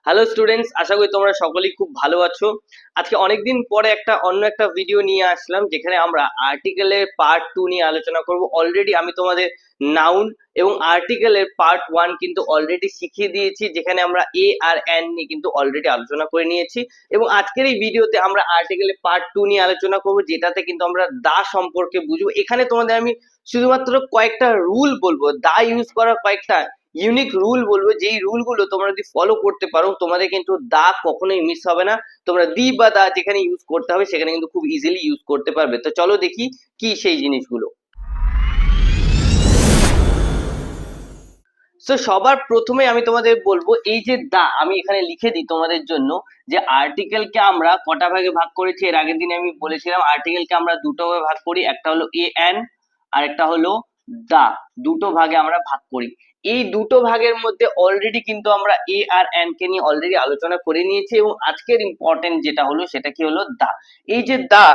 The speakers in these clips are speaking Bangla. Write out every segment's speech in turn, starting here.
হ্যালো স্টুডেন্টস, আশা করি তোমরা সকলেই খুব ভালো আছো। আজকে অনেকদিন পরে অন্য একটা ভিডিও নিয়ে আসলাম, যেখানে আমরা আর্টিকেলের পার্ট 2 নিয়ে আলোচনা করব। অলরেডি আমি তোমাদের নাউন এবং আর্টিকেলের পার্ট 1 কিন্তু অলরেডি শিখিয়ে দিয়েছি, যেখানে আমরা এ আর এন নিয়ে কিন্তু অলরেডি আলোচনা করে নিয়েছি। এবং আজকের এই ভিডিওতে আমরা আর্টিকেলের পার্ট 2 নিয়ে আলোচনা করব, যেটাতে কিন্তু আমরা দা সম্পর্কে বুঝবো। এখানে তোমাদের আমি শুধুমাত্র কয়েকটা রুল বলবো, দা ইউজ করার কয়েকটা ইউনিক রুল বলবো, যেই রুলগুলো তোমরা যদি ফলো করতে পারো তোমাদের কিন্তু দা কখনোই মিস হবে না। তোমরা দি বা দা যেখানে ইউজ করতে হবে সেখানে কিন্তু খুব ইজিলি ইউজ করতে পারবে। তো চলো দেখি কি সেই জিনিসগুলো। তো সবার প্রথমে আমি তোমাদের বলবো, এই যে দা আমি এখানে লিখে দিই তোমাদের জন্য, যে আর্টিকেলকে আমরা কটা ভাগে ভাগ করেছি। এর আগের দিনে আমি বলেছিলাম আর্টিকেলকে আমরা দুটো ভাগে ভাগ করি, একটা হলো এ এন আর একটা হলো দা। দুটো ভাগে আমরা ভাগ করি। এই দুটো ভাগের মধ্যে অলরেডি কিন্তু আমরা এ আর এন কে নিয়ে অলরেডি আলোচনা করে নিয়েছি, এবং আজকের ইম্পর্টেন্ট যেটা হলো সেটা কি হলো দা। এই যে দা,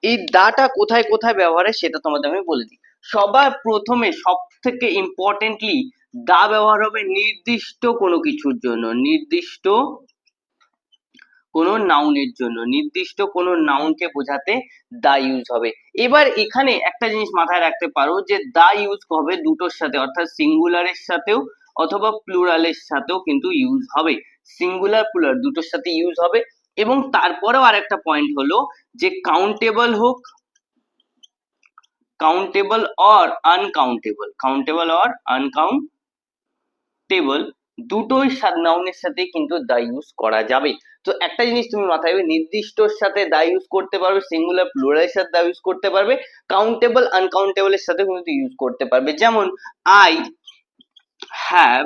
এই দাটা কোথায় কোথায় ব্যবহার হয় সেটা তোমাদের আমি বলে দিই। সবার প্রথমে সব থেকে ইম্পর্টেন্টলি দা ব্যবহার হবে নির্দিষ্ট কোনো কিছুর জন্য, নির্দিষ্ট কোনো নাউনের জন্য, নির্দিষ্ট কোনো নাউনকে বোঝাতে দা ইউজ হবে। এবার এখানে একটা জিনিস মাথায় রাখতে পারো, যে দা ইউজ হবে দুটোর সাথে, অর্থাৎ সিঙ্গুলারের সাথেও অথবা প্লুরালের সাথেও কিন্তু ইউজ হবে। সিঙ্গুলার প্লুরাল দুটোর সাথে ইউজ হবে। এবং তারপরেও আরেকটা পয়েন্ট হলো, যে কাউন্টেবল হোক, countable or uncountable, countable or uncountable, দুটোই নাউনের সাথে কিন্তু দা ইউজ করা যাবে। তো একটা জিনিস তুমি মাথায় রাখবে, নির্দিষ্টর সাথে দা ইউজ করতে পারবে, সিঙ্গুলার প্লুরালের সাথে দা ইউজ করতে পারবে, কাউন্টেবল আনকাউন্টেবলের সাথে কিন্তু ইউজ করতে পারবে। যেমন আই হ্যাভ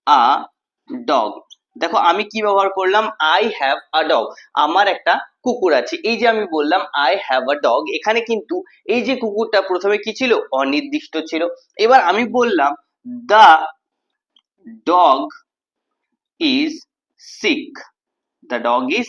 আ ডগ। দেখো আমি কি ব্যবহার করলাম, আই হ্যাভ আ ডগ, আমার একটা কুকুর আছে। এই যে আমি বললাম আই হ্যাভ আ ডগ, এখানে কিন্তু এই যে কুকুরটা প্রথমে কি ছিল, অনির্দিষ্ট ছিল। এবার আমি বললাম the dog is sick, the dog is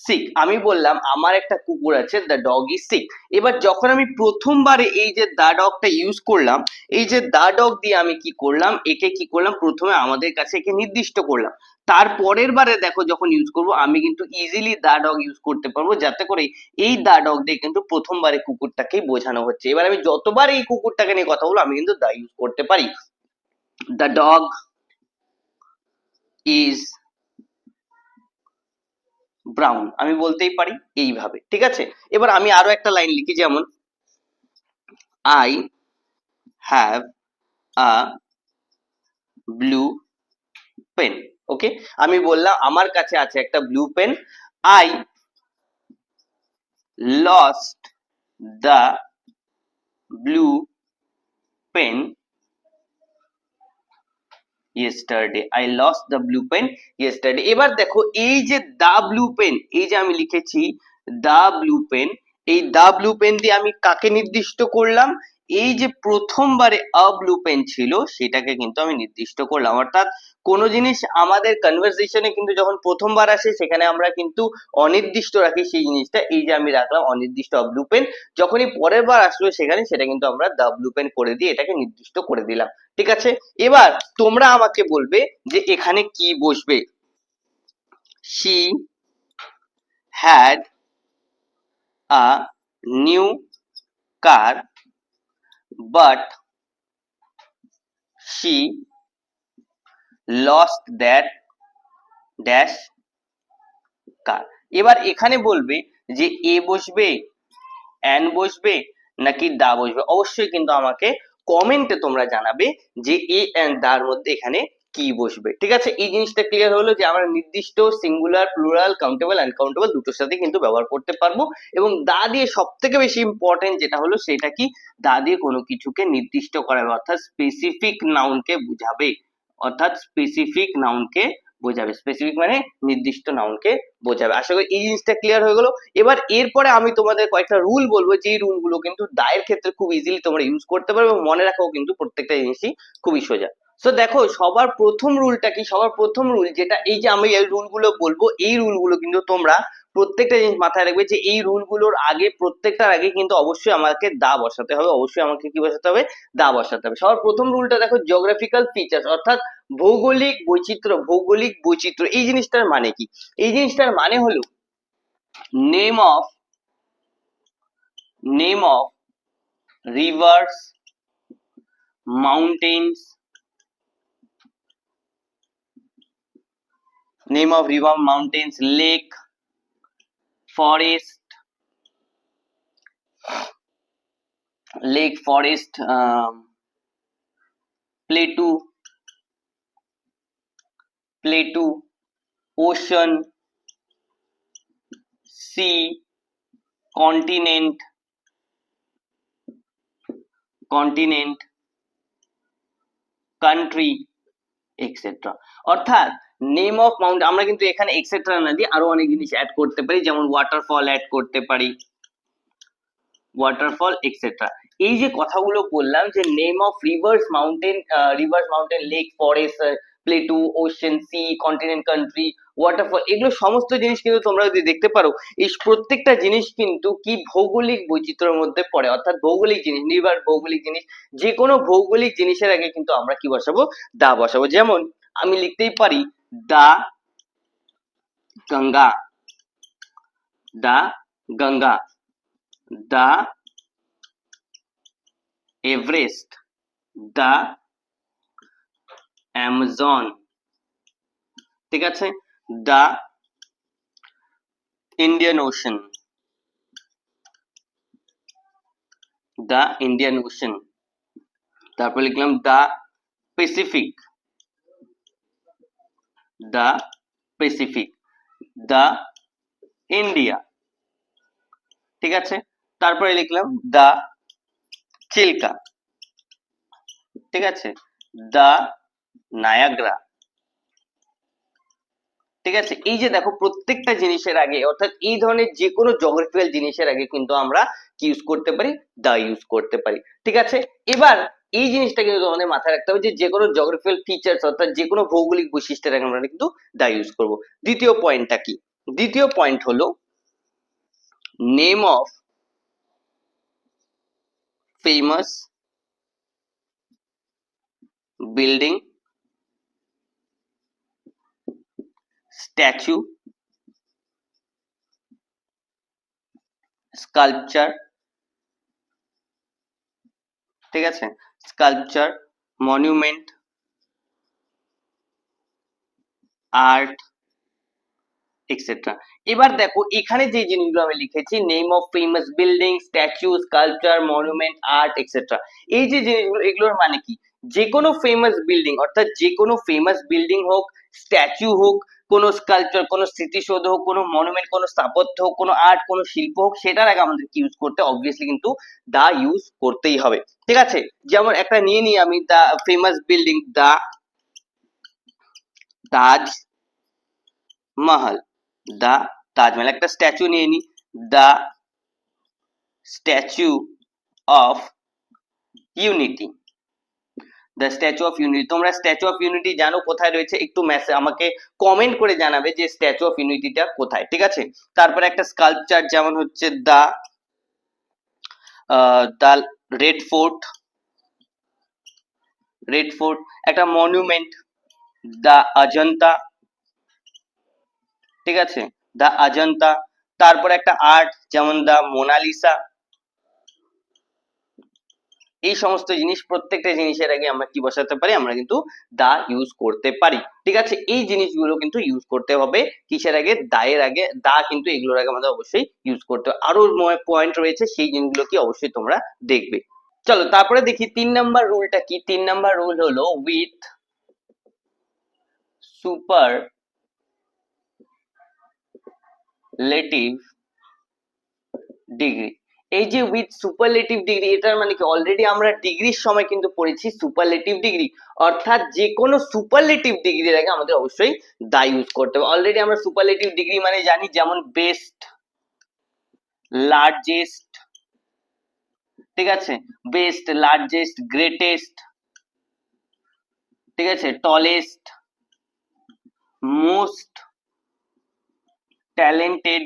sick. আমি বললাম আমার একটা কুকুর আছে, দ্য ডগ ইজ সিক। এবার যখন আমি প্রথমবারে এই যে দা ডগটা ইউজ করলাম, এই যে দা ডগ দিয়ে আমি কি করলাম, একে কি করলাম, প্রথমে আমাদের কাছে একে নির্দিষ্ট করলাম। তারপরের বারে দেখো যখন ইউজ করব, আমি কিন্তু ইজিলি দা ডগ ইউজ করতে পারবো, যাতে করে এই দা ডগ দিয়ে কিন্তু প্রথমবারে কুকুরটাকেই বোঝানো হচ্ছে। এবার আমি যতবার এই কুকুরটাকে নিয়ে কথা বলবো আমি কিন্তু দা ইউজ করতে পারি। দ্য ডগ ইজ ব্রাউন, আমি বলতেই পারি এইভাবে, ঠিক আছে। এবার আমি আরো একটা লাইন লিখি, যেমন I have a blue pen. Okay, আমি বললাম আমার কাছে আছে একটা blue pen. I lost the blue pen yesterday, I lost the blue pen yesterday। এবার দেখো এই যে দা ব্লু পেন, এই যে আমি লিখেছি দা ব্লু পেন, এই দা ব্লু পেন দিয়ে আমি কাকে নির্দিষ্ট করলাম, এই যে প্রথমবারে আ ব্লু পেন ছিল সেটাকে কিন্তু আমি নির্দিষ্ট করলাম। অর্থাৎ কোনো জিনিস আমাদের কনভারসেশনে কিন্তু যখন প্রথমবার আসে সেখানে আমরা কিন্তু অনির্দিষ্ট রাখি সেই জিনিসটা। এই যে আমি রাখলাম অনির্দিষ্ট আ ব্লু পেন, যখনই পরের বার আসলো সেখানে সেটা কিন্তু আমরা দা ব্লু পেন করে দিয়ে এটাকে নির্দিষ্ট করে দিলাম, ঠিক আছে। এবার তোমরা আমাকে বলবে যে এখানে কি বসবে। She had a new car but she lost that dash car. এবার এখানে বলবে যে এ বসবে, অ্যান বসবে, নাকি দা বসবে। অবশ্যই কিন্তু আমাকে কমেন্টে তোমরা জানাবে যে এ অ্যান্ড দার মধ্যে এখানে কি বসবে, ঠিক আছে। এই জিনিসটা ক্লিয়ার হলো যে আমরা নির্দিষ্ট সিঙ্গুলার প্লুরাল কাউন্টেবল আনকাউন্টেবল দুটোর সাথে কিন্তু ব্যবহার করতে পারবো। এবং দা দিয়ে সব থেকে বেশি ইম্পর্টেন্ট যেটা হলো সেটা কি, দা দিয়ে কোনো কিছুকে নির্দিষ্ট করাবে, অর্থাৎ স্পেসিফিক নাউনকে বোঝাবে, অর্থাৎ স্পেসিফিক নাউনকে বোঝাবে। স্পেসিফিক মানে নির্দিষ্ট নাউনকে বোঝাবে। আশা করি এই জিনিসটা ক্লিয়ার হয়ে গেল। এবার এরপরে আমি তোমাদের কয়েকটা রুল বলবো, যে রুলগুলো কিন্তু দায়ের ক্ষেত্রে খুব ইজিলি তোমরা ইউজ করতে পারবে, এবং মনে রাখাও কিন্তু প্রত্যেকটা জিনিসই খুবই সোজা। সো দেখো সবার প্রথম রুলটা কি, সবার প্রথম রুল যেটা, এই যে আমি এই রুলগুলো বলবো, এই রুলগুলো কিন্তু তোমরা প্রত্যেকটা জিনিস মাথায় রাখবে যে এই রুলগুলোর আগে, প্রত্যেকটার আগে কিন্তু অবশ্যই আমাকে দা বসাতে হবে, অবশ্যই আমাকে কি বসাতে হবে, দা বসাতে হবে। সবার প্রথম রুলটা দেখো, জিওগ্রাফিক্যাল ফিচার্স অর্থাৎ ভৌগোলিক বৈচিত্র্য। ভৌগোলিক বৈচিত্র্য এই জিনিসটার মানে কি? এই জিনিসটার মানে হলো name of rivers, mountains, name of river, mountains, lake, forest, plateau, ocean, sea, continent, country, etcetera. অর্থাৎ নেম অফ মাউন্ট, আমরা কিন্তু এখানে এক্সেট্রা না দিয়ে আরো অনেক জিনিস অ্যাড করতে পারি, যেমন ওয়াটারফল অ্যাড করতে পারি, ওয়াটারফল এক্সেট্রা। এই যে কথাগুলো বললাম যে name of rivers mountain lake forest plateau ocean sea continent country waterfall, এগুলো সমস্ত জিনিস কিন্তু তোমরা যদি দেখতে পারো, এই প্রত্যেকটা জিনিস কিন্তু কি ভৌগোলিক বৈচিত্র্যের মধ্যে পড়ে, অর্থাৎ ভৌগোলিক জিনিস, নির্ভর ভৌগোলিক জিনিস। যে কোনো ভৌগোলিক জিনিসের আগে কিন্তু আমরা কি বসাবো, দা বসাবো। যেমন আমি লিখতেই পারি the Ganga, the Ganga, the Everest, the Amazon, ঠিক আছে, the Indian Ocean, the Indian Ocean. তারপর লিখলাম the Pacific, the Pacific, the India, ঠিক আছে। তারপরে লিখলাম দা চিল্কা, ঠিক আছে, দা নায়াগ্রা, ঠিক আছে। এই যে দেখো প্রত্যেকটা জিনিসের আগে, অর্থাৎ এই ধরনের যে কোনো জিওগ্রাফিক্যাল জিনিসের আগে কিন্তু আমরা কি ইউজ করতে পারি, দা ইউজ করতে পারি, ঠিক আছে। এবার এই জিনিসটা কিন্তু তোমাদের মাথায় রাখতে হবে যে যে কোনো জিওগ্রাফিক্যাল ফিচার্স অর্থাৎ যে কোনো ভৌগোলিক বৈশিষ্ট্যের আগে আমরা কিন্তু দা ইউজ করব। দ্বিতীয় পয়েন্টটা কি? দ্বিতীয় পয়েন্ট হলো name of famous building, statue, sculpture, ঠিক আছে, স্কাল্পচার, মনুমেন্ট, আর্ট, এক্সেট্রা। এবার দেখো এখানে যে জিনিসগুলো আমি লিখেছি, name of famous building, statue, sculpture, monument, art, etcetera, এই যে জিনিসগুলো, এগুলোর মানে কি? যে কোনো ফেমাস বিল্ডিং, অর্থাৎ যে কোনো ফেমাস বিল্ডিং হোক, স্ট্যাচু হোক, কোনো স্কাল্পচার, কোনো স্মৃতিসৌধ হোক, কোনো মনুমেন্ট, কোনো স্থাপত্য হোক, কোনো আর্ট, কোনো শিল্প হোক, সেটার আগে আমাদের কি ইউজ করতে, অবভিয়াসলি কিন্তু দা ইউজ করতেই হবে, ঠিক আছে। যেমন একটা নিয়ে নিই আমি, দা ফেমাস বিল্ডিং দা তাজ মহল, দা তাজমহল। একটা স্ট্যাচু নিয়ে নি, the Statue of Unity, the Statue of Unity. তোমরা স্ট্যাচু অফ ইউনিটি জানো কোথায় রয়েছে? একটু মেসেজ আমাকে কমেন্ট করে জানাবে যে স্ট্যাচু অফ ইউনিটিটা কোথায়, ঠিক আছে। তারপরে একটা স্কাল্পচার, যেমন হচ্ছে দা দা রেড ফোর্ট, রেড ফোর্ট। একটা মনুমেন্ট দা অজন্তা, ঠিক আছে, দা অজন্তা। তারপরে একটা আর্ট, যেমন দা মোনালিসা। এই সমস্ত জিনিস, প্রত্যেকটা জিনিসের আগে আমরা কি বসাতে পারি, আমরা কিন্তু দা ইউজ করতে পারি, ঠিক আছে। এই জিনিসগুলো কিন্তু ইউজ করতে হবে কিসের আগে, দায়ের আগে, দা কিন্তু এগুলোর আগে আমাদের অবশ্যই ইউজ করতে হবে। আরো পয়েন্ট রয়েছে, সেই জিনিসগুলো কি অবশ্যই তোমরা দেখবে। চলো তারপরে দেখি 3 নাম্বার রুলটা কি। 3 নাম্বার রুল হলো উইথ সুপারলেটিভ ডিগ্রি। এই যে উইথ সুপারলেটিভ ডিগ্রি, এটার মানে কি? অলরেডি আমরা ডিগ্রির সময় কিন্তু পড়েছি সুপারলেটিভ ডিগ্রি, অর্থাৎ যে কোনো সুপারলেটিভ ডিগ্রির আগে আমাদের অবশ্যই দা ইউজ করতে হবে। অলরেডি আমরা সুপারলেটিভ ডিগ্রি মানে জানি, যেমন বেস্ট, লার্জেস্ট, ঠিক আছে, বেস্ট, লার্জেস্ট, গ্রেটেস্ট, ঠিক আছে, টলেস্ট, মোস্ট ট্যালেন্টেড,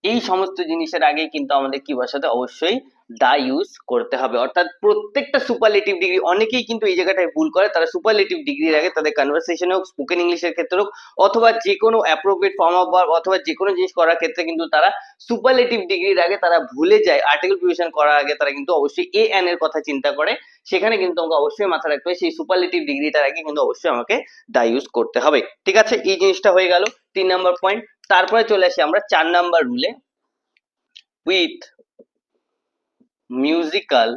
এই সমস্ত জিনিসের আগে কিন্তু আমাদের কি বসাতে অবশ্যই দা ইউজ করতে হবে। অর্থাৎ প্রত্যেকটা সুপারলেটিভ ডিগ্রি, অনেকেই কিন্তু এই জায়গাটায় ভুল করে, তারা সুপারলেটিভ ডিগ্রির আগে তাদের কনভারসেশন হোক, স্পোকেন ইংলিশের ক্ষেত্রে হোক, অথবা যে কোনো অ্যাপ্রোপ্রিয়েট ফর্ম অফ ভার্ব অথবা যে কোনো জিনিস করার ক্ষেত্রে কিন্তু তারা সুপারলেটিভ ডিগ্রির আগে তারা ভুলে যায়। আর্টিকেল প্রিপোজিশন করার আগে তারা কিন্তু অবশ্যই এ এন এর কথা চিন্তা করে। সেখানে কিন্তু আমাকে অবশ্যই মাথায় রাখতে হবে সেই সুপারলেটিভ ডিগ্রিটার আগে কিন্তু অবশ্যই আমাকে দা ইউজ করতে হবে। ঠিক আছে, এই জিনিসটা হয়ে গেল 3 নম্বর পয়েন্ট। তারপরে চলে আসি আমরা 4 নম্বর রুলে, with musical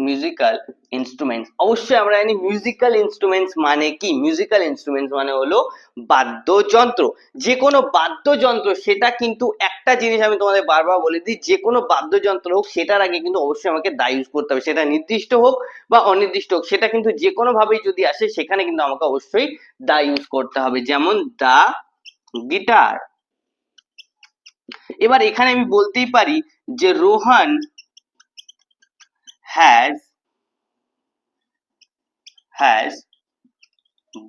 মিউজিক্যাল ইনস্ট্রুমেন্টস। অবশ্যই আমরা জানি মিউজিক্যাল ইনস্ট্রুমেন্টস মানে কি। মিউজিক্যাল ইনস্ট্রুমেন্টস মানে হলো বাদ্যযন্ত্র। যে কোনো বাদ্যযন্ত্র, সেটা কিন্তু একটা জিনিস আমি তোমাদের বারবার বলে দিই, যে কোনো বাদ্যযন্ত্র হোক সেটার আগে কিন্তু অবশ্যই আমাকে দা ইউজ করতে হবে। সেটা নির্দিষ্ট হোক বা অনির্দিষ্ট হোক, সেটা কিন্তু যে কোনো ভাবেই যদি আসে সেখানে কিন্তু আমাকে অবশ্যই দা ইউজ করতে হবে। যেমন দা গিটার। এবার এখানে আমি বলতেই পারি যে Rohan has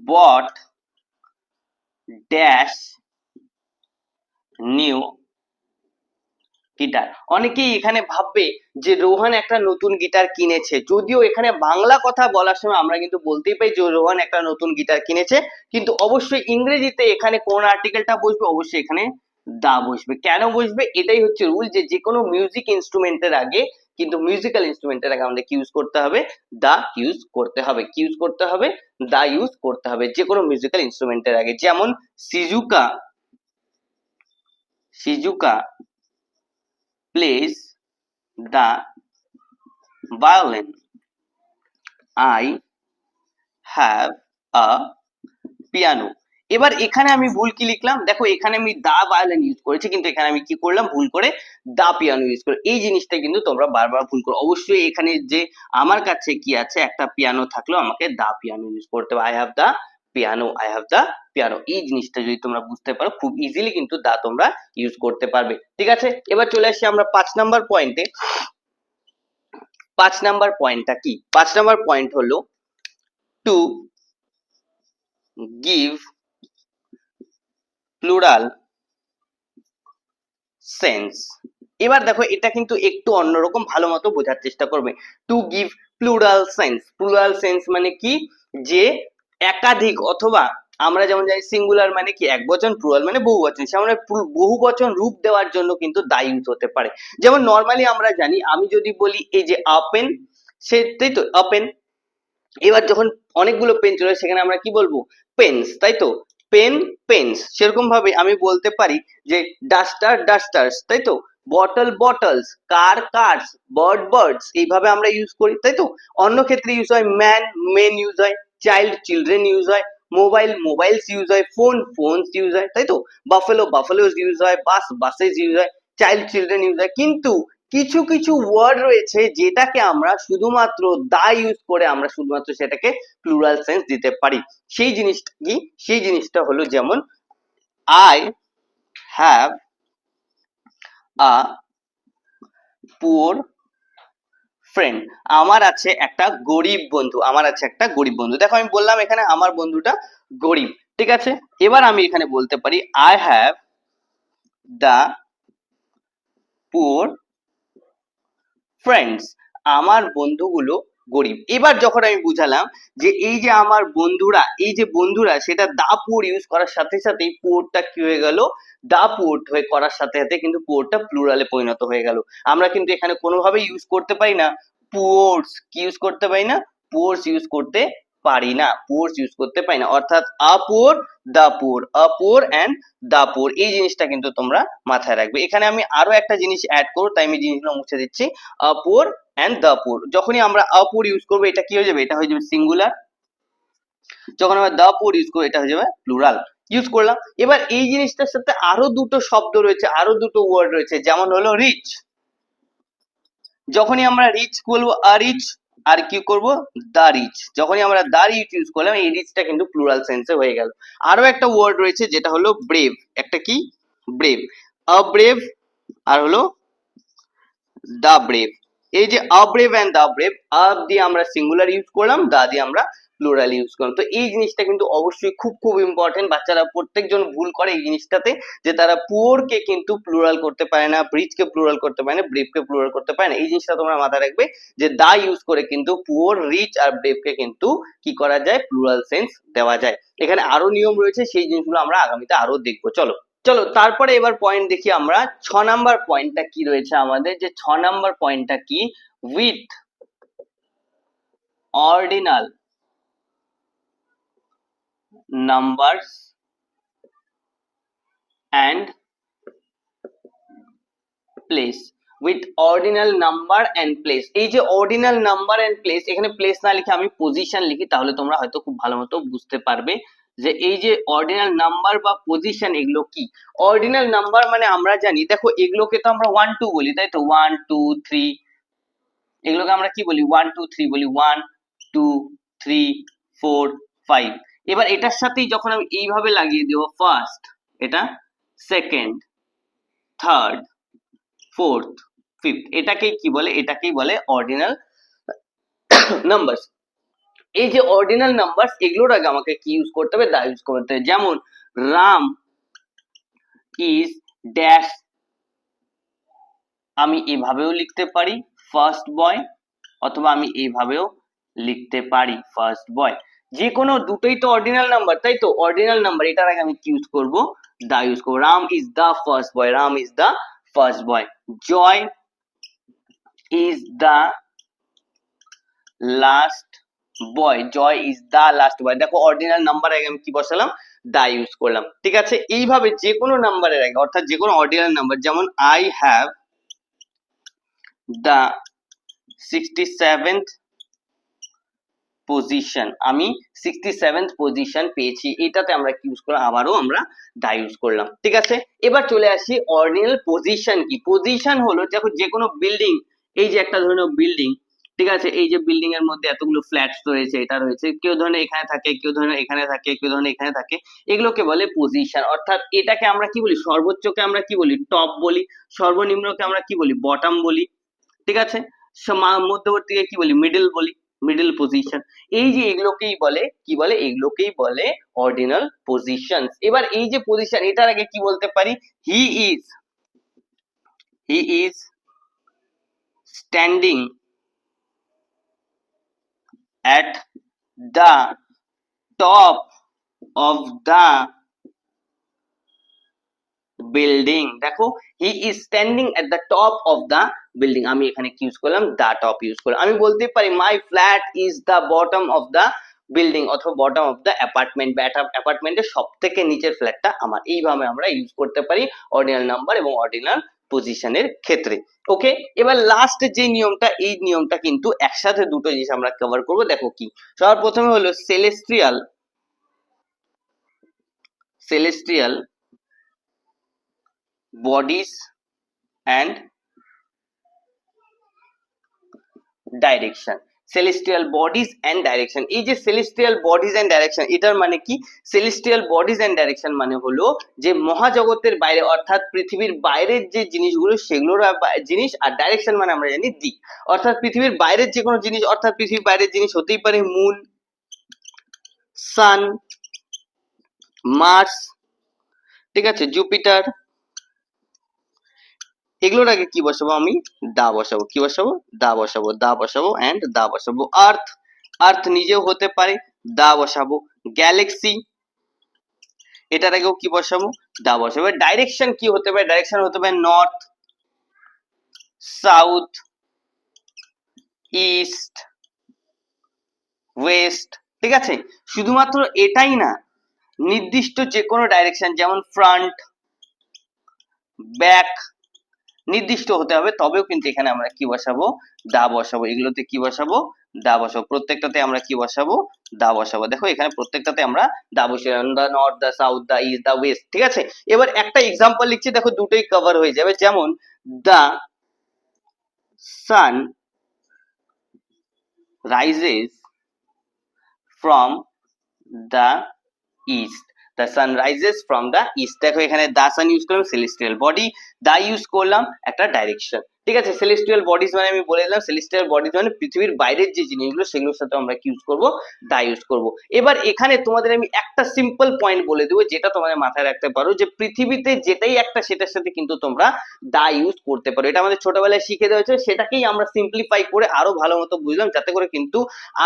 bought dash new guitar. অনেকেই এখানে ভাববে যে রোহন একটা নতুন গিটার কিনেছে, যদিও এখানে বাংলা কথা বলার সময় আমরা কিন্তু বলতেই পাই যে রোহন একটা নতুন গিটার কিনেছে, কিন্তু অবশ্যই ইংরেজিতে এখানে কোন আর্টিকেলটা বসবে, অবশ্যই এখানে দা বসবে। কেন বসবে? এটাই হচ্ছে রুল, যে কোনো মিউজিক ইনস্ট্রুমেন্টের আগে কিন্তু মিউজিক্যাল ইনস্ট্রুমেন্টের আগে আমাদের কি ইউজ করতে হবে? দা ইউজ করতে হবে। কি ইউজ করতে হবে? দা ইউজ করতে হবে যে কোনো মিউজিক্যাল ইনস্ট্রুমেন্টের আগে। যেমন Shizuka Shizuka plays the violin. I have a piano. এবার এখানে আমি ভুল কি লিখলাম? দেখো এখানে আমি দা ভায়োলিন ইউজ করেছি, কিন্তু এখানে আমি কি করলাম? ভুল করে দা পিয়ানো ইউজ করে। এই জিনিসটা কিন্তু তোমরা বারবার ভুল করো। অবশ্যই এখানে যে আমার কাছে কি আছে, একটা পিয়ানো থাকলেও আমাকে দা পিয়ানো ইউজ করতে হবে। I have the piano, I have the piano. এই জিনিসটা যদি তোমরা বুঝতে পারো, খুব ইজিলি কিন্তু দা তোমরা ইউজ করতে পারবে। ঠিক আছে, এবার চলে আসি আমরা 5 নম্বর পয়েন্টে। 5 নম্বর পয়েন্টটা কি? 5 নম্বর পয়েন্ট হলো টু গিভ প্লুরাল সেন্স। এবার দেখো এটা কিন্তু একটু অন্যরকম, ভালো মতো বোঝার চেষ্টা করবে। To give plural sense. Plural sense মানে কি? যে একাধিক, অথবা আমরা যেমন জানি সিঙ্গুলার মানে কি এক বচন, প্লুরাল মানে বহু বচন, সেমন বহু বচন রূপ দেওয়ার জন্য কিন্তু দা ইউজ হতে পারে। যেমন নর্মালি আমরা জানি, আমি যদি বলি এই যে আপেন, সেটাই তো আপেন। এবার যখন অনেকগুলো পেন চলে সেখানে আমরা কি বলবো? পেন্স, তাই তো? Pen pens. সেরকম ভাবে আমি বলতে পারি যে ডাস্টার ডাস্টার্স, তাই তো? বটল বটলস, কার কার্স, বার্ড বার্ডস, এইভাবে আমরা ইউজ করি, তাই তো? অন্য ক্ষেত্রে ইউজ হয় ম্যান মেন ইউজ হয়, চাইল্ড চিলড্রেন ইউজ হয়, মোবাইল মোবাইলস ইউজ হয়, ফোন ফোনস ইউজ হয়, তাই তো? বাফেলো বাফেলোস ইউজ হয়, বাস বাসেস ইউজ হয়, চাইল্ড চিলড্রেন ইউজ হয়। কিন্তু কিছু কিছু ওয়ার্ড রয়েছে যেটাকে আমরা শুধুমাত্র দা ইউজ করে আমরা শুধুমাত্র সেটাকে প্লুরাল সেন্স দিতে পারি। সেই জিনিসটা কি? সেই জিনিসটা হলো যেমন I have a poor friend. আমার আছে একটা গরিব বন্ধু, আমার আছে একটা গরিব বন্ধু। দেখো আমি বললাম এখানে আমার বন্ধুটা গরিব, ঠিক আছে? এবার আমি এখানে বলতে পারি I have the poor friends. আমার বন্ধুগুলো গরিব। এবার যখন আমি বুঝালাম যে এই যে আমার বন্ধুরা, এই যে বন্ধুরা, সেটা দা পুয়ার ইউজ করার সাথে সাথেই পুয়ারটা কি হয়ে গেল? দা পুয়ার হয়ে করার সাথে সাথে কিন্তু পুয়ারটা প্লুরালে পরিণত হয়ে গেল। আমরা কিন্তু এখানে কোনোভাবেই ইউজ করতে পারি না পুয়ার্স। কি ইউজ করতে পারি না? পুয়ার্স ইউজ করতে পারি না, পুয়ার্স ইউজ করতে পারি না। অর্থাৎ a poor, the poor, a poor and the poor, এই জিনিসটা কিন্তু তোমরা মাথায় রাখবে। এখানে আমি আরো একটা জিনিস অ্যাড করবো, তাই আমি জিনিসগুলো মুছে দিচ্ছি। A poor and the poor, যখনই আমরা আ পুয়ার ইউজ করবো এটা কি হয়ে যাবে? এটা হয়ে যাবে সিঙ্গুলার। যখন আমরা দা পুয়ার ইউজ করবো এটা হয়ে যাবে প্লুরাল। ইউজ করলাম। এবার এই জিনিসটার সাথে আরো দুটো শব্দ রয়েছে, আরো দুটো ওয়ার্ড রয়েছে, যেমন হলো রিচ। যখনই আমরা রিচ বলবো আ রিচ, আর কি করব? The rich. যখনই আমরা দা রিচ ইউজ করলাম, এই রিচটা কিন্তু প্লুরাল সেন্সে হয়ে গেল। আরো একটা ওয়ার্ড রয়েছে যেটা হলো ব্রেভ। একটা কি? ব্রেভ। আ ব্রেভ আর হলো দা ব্রেভ। এই যে a brave and the brave, a দিয়ে আমরা সিঙ্গুলার ইউজ করলাম, দা দিয়ে আমরা প্লুরাল ইউজ করলাম। তো এই জিনিসটা কিন্তু অবশ্যই খুব খুব ইম্পর্টেন্ট, বাচ্চারা প্রত্যেকজন ভুল করে এই জিনিসটাতে, যে তারা পুওর কে কিন্তু প্লুরাল করতে পারে না, ব্রিজ কে প্লুরাল করতে পারে না, ব্রেভ কে প্লুরাল করতে পারে না। এই জিনিসটা তোমরা মাথায় রাখবে যে দা ইউজ করে কিন্তু পুওর, রিচ আর ব্রেভ কে কিন্তু কি করা যায়, প্লুরাল সেন্স দেওয়া যায়। এখানে আরো নিয়ম রয়েছে, সেই জিনিসগুলো আমরা আগামীতে আরো দেখবো। চলো চলো তারপরে এবার পয়েন্ট দেখি আমরা 6 নাম্বার পয়েন্টটা কি রয়েছে আমাদের, যে 6 নাম্বার পয়েন্টটা কি, with ordinal numbers and place. With ordinal number and place, এই যে অর্ডিনাল নাম্বার অ্যান্ড প্লেস, এখানে প্লেস না লিখে আমি পজিশন লিখি, তাহলে তোমরা হয়তো খুব ভালো মতো বুঝতে পারবে যে এই যে অর্ডিনাল নাম্বার বা পজিশন এগুলো কি। অর্ডিনাল নাম্বার মানে আমরা জানি, দেখো এগুলোকে তো আমরা 1 2 বলি, তাই তো, 1 2 3, এগুলোকে আমরা কি বলি, 1 2 3 বলি, 1 2 3 4 5। এবার এটার সাথেই যখন আমি এইভাবে লাগিয়ে দেবো, ফার্স্ট, এটা সেকেন্ড, থার্ড, ফোর্থ, ফিফথ, এটাকেই কি বলে, এটাকেই বলে অর্ডিনাল নাম্বারস। এই যে অর্ডিনাল নাম্বারস, এগুলোর আগে আমাকে কি ইউজ করতে হবে, দা ইউজ করতে হবে। যেমন রাম ইজ ড্যাশ, আমি এভাবেও লিখতে পারি ফার্স্ট বয়, অথবা আমি এইভাবেও লিখতে পারি ফার্স্ট বয়, যে কোনো দুটোই তো অর্ডিনাল নাম্বার, তাই তো, অর্ডিনাল নাম্বার, এটার আগে আমি কি ইউজ করব, দা ইউজ করবো। Ram is the first boy, Ram is the first boy. Joy is the last boy, Joy is the last boy. দেখো অর্ডিনাল নাম্বার আগে আমি কি বসালাম, দা ইউজ করলাম। ঠিক আছে, এইভাবে যে কোনো নাম্বারের আগে, অর্থাৎ যে কোনো অর্ডিনাল নাম্বার, যেমন I have the 67th position, আমি 67th পজিশন পেয়েছি, এটাতে আমরা কি ইউজ করলাম, আবারও আমরা দা ইউজ করলাম। ঠিক আছে, এবার চলে আসি অর্ডিনাল পজিশন কি। পজিশন হলো, দেখো যে কোনো বিল্ডিং, এই যে একটা ধরে নাও বিল্ডিং, ঠিক আছে, এই যে বিল্ডিং এর মধ্যে এতগুলো ফ্ল্যাটস রয়েছে, এটা রয়েছে, কেউ ধরে এখানে থাকে, কেউ ধরে এখানে থাকে, কেউ ধরে এখানে থাকে, এগুলোকে বলে পজিশন। অর্থাৎ এটাকে আমরা কি বলি, সর্বোচ্চকে আমরা কি বলি, টপ বলি, সর্বনিম্নকে আমরা কি বলি, বটম বলি। ঠিক আছে, মধ্যবর্তীকে কি বলি, মিডল বলি, মিডল পজিশন। এই যে এগুলোকেই বলে কি বলে, এগুলোকেই বলে অর্ডিনাল পজিশন। এবার এই যে পজিশন, এটার আগে কি বলতে পারি, he is standing at the top of the building। দেখো he is standing at the top of the building, আমি এখানে কি ইউজ করলাম, দা টপ ইউজ করলাম। আমি বলতে পারি my flat is the bottom of the building, অথবা বটম অফ দ্য অ্যাপার্টমেন্ট, বা অ্যাপার্টমেন্টের সব থেকে নিচের ফ্ল্যাটটা আমার। এইভাবে আমরা ইউজ করতে পারি অর্ডিনাল নাম্বার এবং অর্ডিনাল পজিশনের ক্ষেত্রে। ওকে, এবার লাস্ট যে নিয়মটা, এই নিয়মটা কিন্তু একসাথে দুটো জিনিস আমরা কভার করব। দেখো কি, সবার প্রথমে হলো celestial bodies and direction। Celestial bodies and direction, এই যে সেলেস্টিয়াল বডিজ এন্ড ডাইরেকশন, এটার মানে কি, সেলেস্টিয়াল বডিজ এন্ড ডাইরেকশন মানে হলো যে মহাজগতের বাইরে, অর্থাৎ পৃথিবীর বাইরের যে জিনিসগুলো, সেগুলোর জিনিস, আর ডাইরেকশন মানে আমরা জানি দিক, অর্থাৎ পৃথিবীর বাইরের যে কোনো জিনিস, অর্থাৎ পৃথিবীর বাইরের জিনিস হতেই পারে মুন, সান, মার্স, ঠিক আছে, জুপিটার, এগুলোর আগে কি বসাবো, আমি দা বসাবো। কি বসাবো, দা বসাবো, দা বসাবো এন্ড দা বসাবো। আর্থ, আর্থ নিজেও হতে পারে, দা বসাবো। গ্যালাক্সি, এটার আগেও কি বসাবো, দা বসাবো। ডাইরেকশন কি হতে পারে, ডাইরেকশন হতে পারে নর্থ, সাউথ, ইস্ট, ওয়েস্ট। ঠিক আছে, শুধুমাত্র এটাই না, নির্দিষ্ট যে কোনো ডাইরেকশন, যেমন ফ্রন্ট, ব্যাক, নির্দিষ্ট হতে হবে, তবেও কিন্তু এখানে আমরা কি বসাবো, দা বসাবো। এগুলোতে কি বসাবো, দা বসাবো। প্রত্যেকটাতে আমরা কি বসাবো, দা বসাবো। দেখো এখানে প্রত্যেকটাতে আমরা দা বসাবো, দা নর্থ, দা সাউথ, দা ইস্ট, দা ওয়েস্ট। ঠিক আছে, এবার একটা এক্সাম্পল লিখছি, দেখো দুটোই কভার হয়ে যাবে। যেমন the sun rises from the east, the sun rises from the east। দেখো এখানে দা সান ইউজ করলাম, সেলেস্টিয়াল বডি, দা ইউজ করলাম একটা ডাইরেকশন। ঠিক আছে। সেলেস্টিয়াল বডিজ মানে আমি বলে দিলাম, সেলেস্টিয়াল বডিজ মানে পৃথিবীর বাইরের যে জিনিসগুলো সেগুলোর সাথে আমরা কি ইউজ করবো, দা ইউজ করবো। এবার এখানে তোমাদের আমি একটা সিম্পল পয়েন্ট বলে দেবো যেটা তোমাদের মাথায় রাখতে পারো, যে পৃথিবীতে যেটাই একটা সেটার সাথে কিন্তু তোমরা দা ইউজ করতে পারো। এটা আমাদের ছোটবেলায় শিখে দেওয়া হয়েছে, সেটাকেই আমরা সিম্পলিফাই করে আরো ভালো মতো বুঝলাম, যাতে করে কিন্তু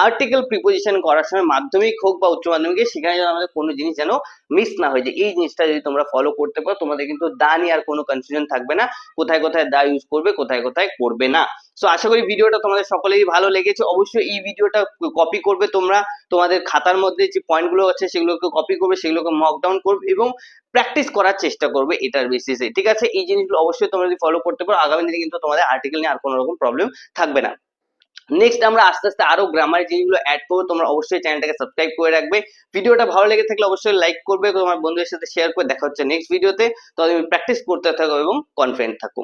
আর্টিকেল প্রিপোজিশন করার সময় মাধ্যমিক হোক বা উচ্চ মাধ্যমিকে সেখানে যেন আমাদের কোনো জিনিস যেন মিস না হয়ে যায়। এই জিনিসটা যদি তোমরা ফলো করতে পারো তোমাদের কিন্তু দা নিয়ে আর কোনো কনফিউশন থাকবে না, কোথায় কোথায় দা ইউজ করবে কোথায় কোথায় করবে না। সো আশা করি ভিডিওটা তোমাদের সকলেরই ভালো লেগেছে। অবশ্যই এই ভিডিওটা কপি করবে তোমরা, তোমাদের খাতার মধ্যে যে পয়েন্ট গুলো আছে সেগুলোকে কপি করবে, সেগুলোকে মক ডাউন করবে এবং প্র্যাকটিস করার চেষ্টা করবে এটার বেসিসে। ঠিক আছে, এই জিনিসগুলো অবশ্যই তোমরা যদি ফলো করতে পারো আগামী দিনে কিন্তু তোমাদের আর্টিকেল নিয়ে আর কোনো রকম প্রবলেম থাকবে না। নেক্সট আমরা আস্তে আস্তে আরো গ্রামার জিনিসগুলো অ্যাড করবো, তোমরা অবশ্যই চ্যানেলটাকে সাবস্ক্রাইব করে রাখবে। ভিডিওটা ভালো লেগে থাকলে অবশ্যই লাইক করবে, তোমার বন্ধুদের সাথে শেয়ার করে। দেখা হচ্ছে নেক্সট ভিডিওতে, তবে প্র্যাকটিস করতে থাকো এবং কনফিডেন্ট থাকো।